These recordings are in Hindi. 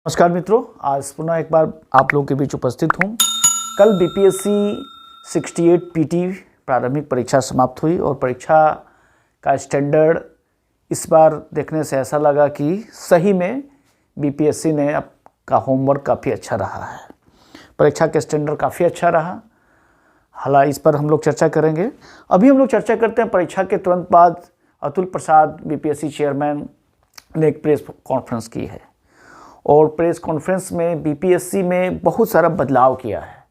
नमस्कार मित्रों, आज पुनः एक बार आप लोगों के बीच उपस्थित हूँ। कल बीपीएससी 68 पीटी प्रारंभिक परीक्षा समाप्त हुई और परीक्षा का स्टैंडर्ड इस बार देखने से ऐसा लगा कि सही में बीपीएससी ने आपका होमवर्क काफ़ी अच्छा रहा है। परीक्षा का स्टैंडर्ड काफ़ी अच्छा रहा। हालांकि इस पर हम लोग चर्चा करेंगे। अभी हम लोग चर्चा करते हैं परीक्षा के तुरंत बाद अतुल प्रसाद बीपीएससी चेयरमैन ने एक प्रेस कॉन्फ्रेंस की है और प्रेस कॉन्फ्रेंस में बीपीएससी में बहुत सारा बदलाव किया है।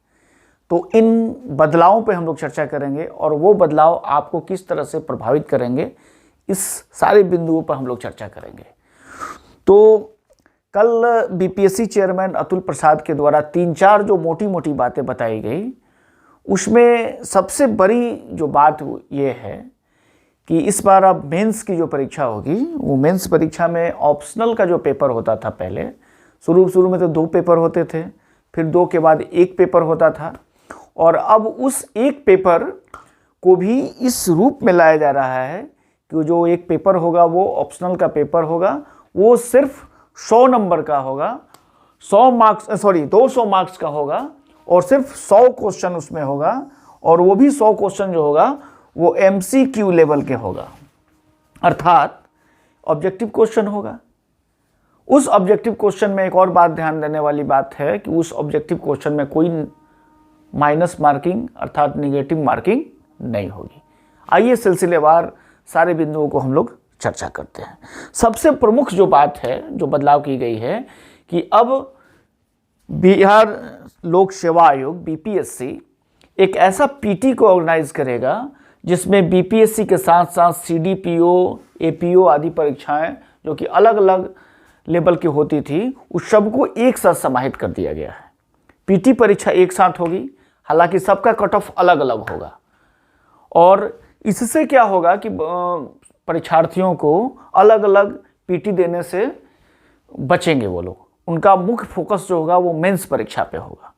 तो इन बदलावों पे हम लोग चर्चा करेंगे और वो बदलाव आपको किस तरह से प्रभावित करेंगे, इस सारे बिंदुओं पर हम लोग चर्चा करेंगे। तो कल बीपीएससी चेयरमैन अतुल प्रसाद के द्वारा 3-4 जो मोटी मोटी बातें बताई गई, उसमें सबसे बड़ी जो बात ये है कि इस बार अब मेंस की जो परीक्षा होगी, वो मेंस परीक्षा में ऑप्शनल का जो पेपर होता था, पहले शुरू में तो 2 पेपर होते थे, फिर 2 के बाद 1 पेपर होता था और अब उस 1 पेपर को भी इस रूप में लाया जा रहा है कि जो 1 पेपर होगा वो ऑप्शनल का पेपर होगा, वो सिर्फ 100 नंबर का होगा, 200 मार्क्स का होगा और सिर्फ 100 क्वेश्चन उसमें होगा और वो भी 100 क्वेश्चन जो होगा वो MCQ लेवल के होगा, अर्थात ऑब्जेक्टिव क्वेश्चन होगा। उस ऑब्जेक्टिव क्वेश्चन में एक और बात ध्यान देने वाली बात है कि उस ऑब्जेक्टिव क्वेश्चन में कोई माइनस मार्किंग अर्थात निगेटिव मार्किंग नहीं होगी। आइए सिलसिलेवार सारे बिंदुओं को हम लोग चर्चा करते हैं। सबसे प्रमुख जो बात है, जो बदलाव की गई है कि अब बिहार लोक सेवा आयोग बीपीएससी एक ऐसा पीटी को ऑर्गेनाइज करेगा जिसमें बीपीएससी के साथ साथ सीडीपीओ, एपीओ आदि परीक्षाएं जो कि अलग अलग लेवल की होती थी, उस सबको एक साथ समाहित कर दिया गया है। पीटी परीक्षा एक साथ होगी, हालांकि सबका कट ऑफ अलग अलग होगा और इससे क्या होगा कि परीक्षार्थियों को अलग अलग पीटी देने से बचेंगे वो लोग। उनका मुख्य फोकस जो होगा वो मेंस परीक्षा पे होगा।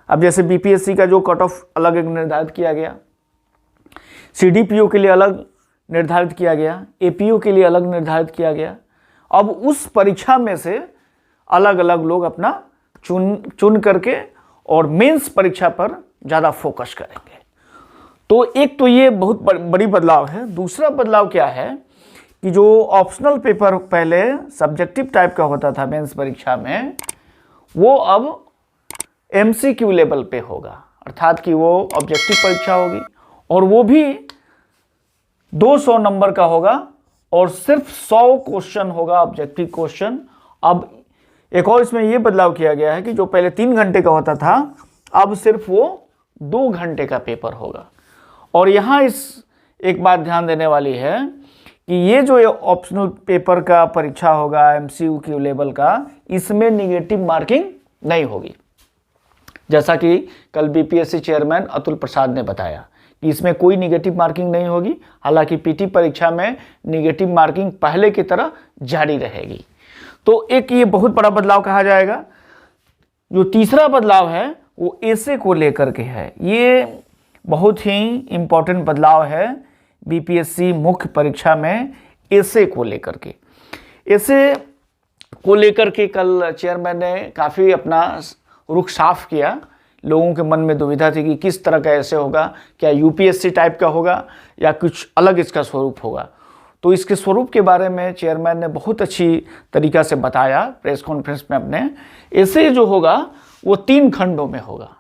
अब जैसे बीपीएससी का जो कट ऑफ अलग निर्धारित किया गया, सीडीपीओ के लिए अलग निर्धारित किया गया, एपीओ के लिए अलग निर्धारित किया गया, अब उस परीक्षा में से अलग अलग लोग अपना चुन करके और मेंस परीक्षा पर ज़्यादा फोकस करेंगे। तो एक तो ये बहुत बड़ी बदलाव है। दूसरा बदलाव क्या है कि जो ऑप्शनल पेपर पहले सब्जेक्टिव टाइप का होता था मेंस परीक्षा में, वो अब MCQ लेवल पे होगा, अर्थात कि वो ऑब्जेक्टिव परीक्षा होगी और वो भी 200 नंबर का होगा और सिर्फ 100 क्वेश्चन होगा ऑब्जेक्टिव क्वेश्चन। अब एक और इसमें ये बदलाव किया गया है कि जो पहले 3 घंटे का होता था, अब सिर्फ वो 2 घंटे का पेपर होगा। और यहाँ इस एक बात ध्यान देने वाली है कि ये जो ऑप्शनल पेपर का परीक्षा होगा MCQ लेवल का, इसमें निगेटिव मार्किंग नहीं होगी, जैसा कि कल बीपीएससी चेयरमैन अतुल प्रसाद ने बताया कि इसमें कोई निगेटिव मार्किंग नहीं होगी। हालांकि पीटी परीक्षा में निगेटिव मार्किंग पहले की तरह जारी रहेगी। तो एक ये बहुत बड़ा बदलाव कहा जाएगा। जो तीसरा बदलाव है वो एसे को लेकर के है। ये बहुत ही इम्पोर्टेंट बदलाव है बीपीएससी मुख्य परीक्षा में एसे को लेकर के। एसे को लेकर के कल चेयरमैन ने काफ़ी अपना रुख साफ किया। लोगों के मन में दुविधा थी कि किस तरह का ऐसे होगा, क्या यूपीएससी टाइप का होगा या कुछ अलग इसका स्वरूप होगा। तो इसके स्वरूप के बारे में चेयरमैन ने बहुत अच्छी तरीक़ा से बताया प्रेस कॉन्फ्रेंस में अपने। ऐसे जो होगा वो 3 खंडों में होगा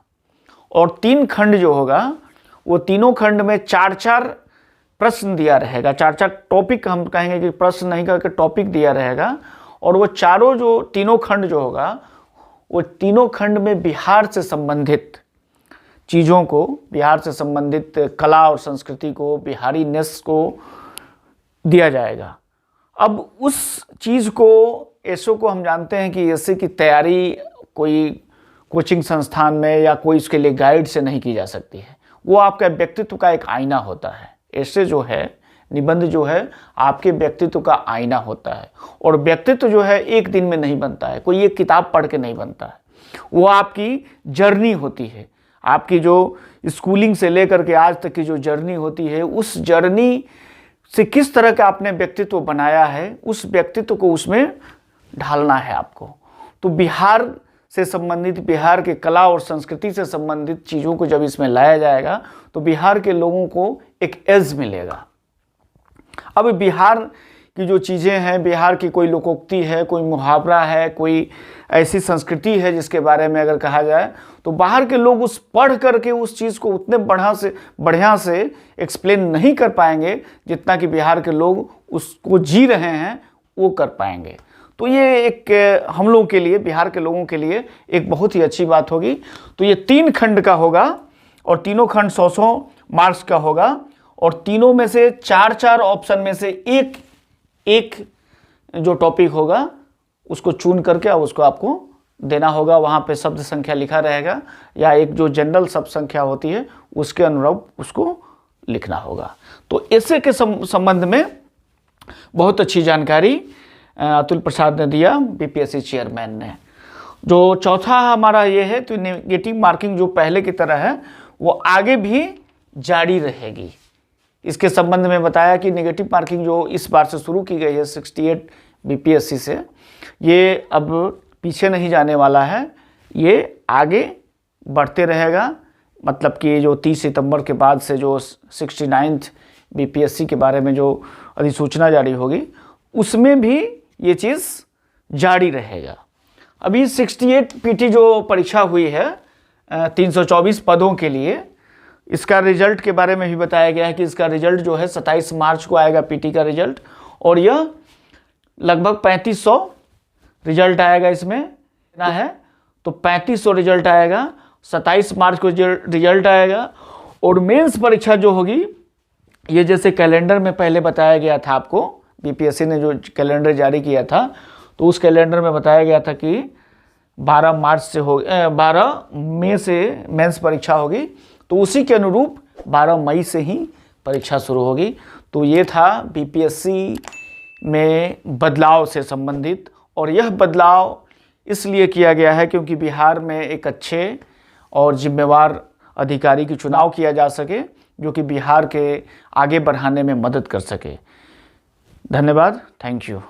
और 3 खंड जो होगा वो तीनों खंड में 4-4 प्रश्न दिया रहेगा। 4-4 टॉपिक, हम कहेंगे कि प्रश्न नहीं करके टॉपिक दिया रहेगा और वो तीनों खंड जो होगा वो तीनों खंड में बिहार से संबंधित चीज़ों को, बिहार से संबंधित कला और संस्कृति को, बिहारी नेस को दिया जाएगा। अब उस चीज़ को, एसओ को हम जानते हैं कि एसए की तैयारी कोई कोचिंग संस्थान में या कोई इसके लिए गाइड से नहीं की जा सकती है। वो आपका व्यक्तित्व का एक आईना होता है। एसे जो है, निबंध जो है, आपके व्यक्तित्व का आईना होता है और व्यक्तित्व जो है एक दिन में नहीं बनता है, कोई एक किताब पढ़ के नहीं बनता है। वो आपकी जर्नी होती है, आपकी जो स्कूलिंग से लेकर के आज तक की जो जर्नी होती है, उस जर्नी से किस तरह का आपने व्यक्तित्व बनाया है, उस व्यक्तित्व को उसमें ढालना है आपको। तो बिहार से संबंधित, बिहार के कला और संस्कृति से संबंधित चीज़ों को जब इसमें लाया जाएगा तो बिहार के लोगों को एक एज मिलेगा। अब बिहार की जो चीज़ें हैं, बिहार की कोई लोकोक्ति है, कोई मुहावरा है, कोई ऐसी संस्कृति है जिसके बारे में अगर कहा जाए तो बाहर के लोग उस पढ़ करके उस चीज़ को उतने बढ़िया से एक्सप्लेन नहीं कर पाएंगे जितना कि बिहार के लोग उसको जी रहे हैं वो कर पाएंगे। तो ये एक हम लोगों के लिए, बिहार के लोगों के लिए एक बहुत ही अच्छी बात होगी। तो ये 3 खंड का होगा और तीनों खंड 100-100 मार्क्स का होगा और तीनों में से 4-4 ऑप्शन में से एक जो टॉपिक होगा उसको चुन करके अब उसको आपको देना होगा। वहाँ पे शब्द संख्या लिखा रहेगा या एक जो जनरल शब्द संख्या होती है उसके अनुरूप उसको लिखना होगा। तो ऐसे के संबंध में बहुत अच्छी जानकारी अतुल प्रसाद ने दिया, बीपीएससी चेयरमैन ने। जो चौथा हमारा ये है, तो नेगेटिव मार्किंग जो पहले की तरह है वो आगे भी जारी रहेगी। इसके संबंध में बताया कि नेगेटिव मार्किंग जो इस बार से शुरू की गई है 68 बीपीएससी से, ये अब पीछे नहीं जाने वाला है, ये आगे बढ़ते रहेगा। मतलब कि जो 30 सितंबर के बाद से जो 69th बीपीएससी के बारे में जो अधिसूचना जारी होगी उसमें भी ये चीज़ जारी रहेगा। अभी 68 पीटी जो परीक्षा हुई है 324 पदों के लिए, इसका रिजल्ट के बारे में भी बताया गया है कि इसका रिजल्ट जो है 27 मार्च को आएगा पीटी का रिजल्ट, और यह लगभग 3500 रिजल्ट आएगा। इसमें ना है तो 3500 रिजल्ट आएगा, 27 मार्च को रिजल्ट आएगा। और मेंस परीक्षा जो होगी ये जैसे कैलेंडर में पहले बताया गया था आपको, बीपीएससी ने जो कैलेंडर जारी किया था तो उस कैलेंडर में बताया गया था कि 12 मई से मेंस परीक्षा होगी, तो उसी के अनुरूप 12 मई से ही परीक्षा शुरू होगी। तो ये था बीपीएससी में बदलाव से संबंधित, और यह बदलाव इसलिए किया गया है क्योंकि बिहार में एक अच्छे और जिम्मेवार अधिकारी की चुनाव किया जा सके जो कि बिहार के आगे बढ़ाने में मदद कर सके। धन्यवाद, थैंक यू।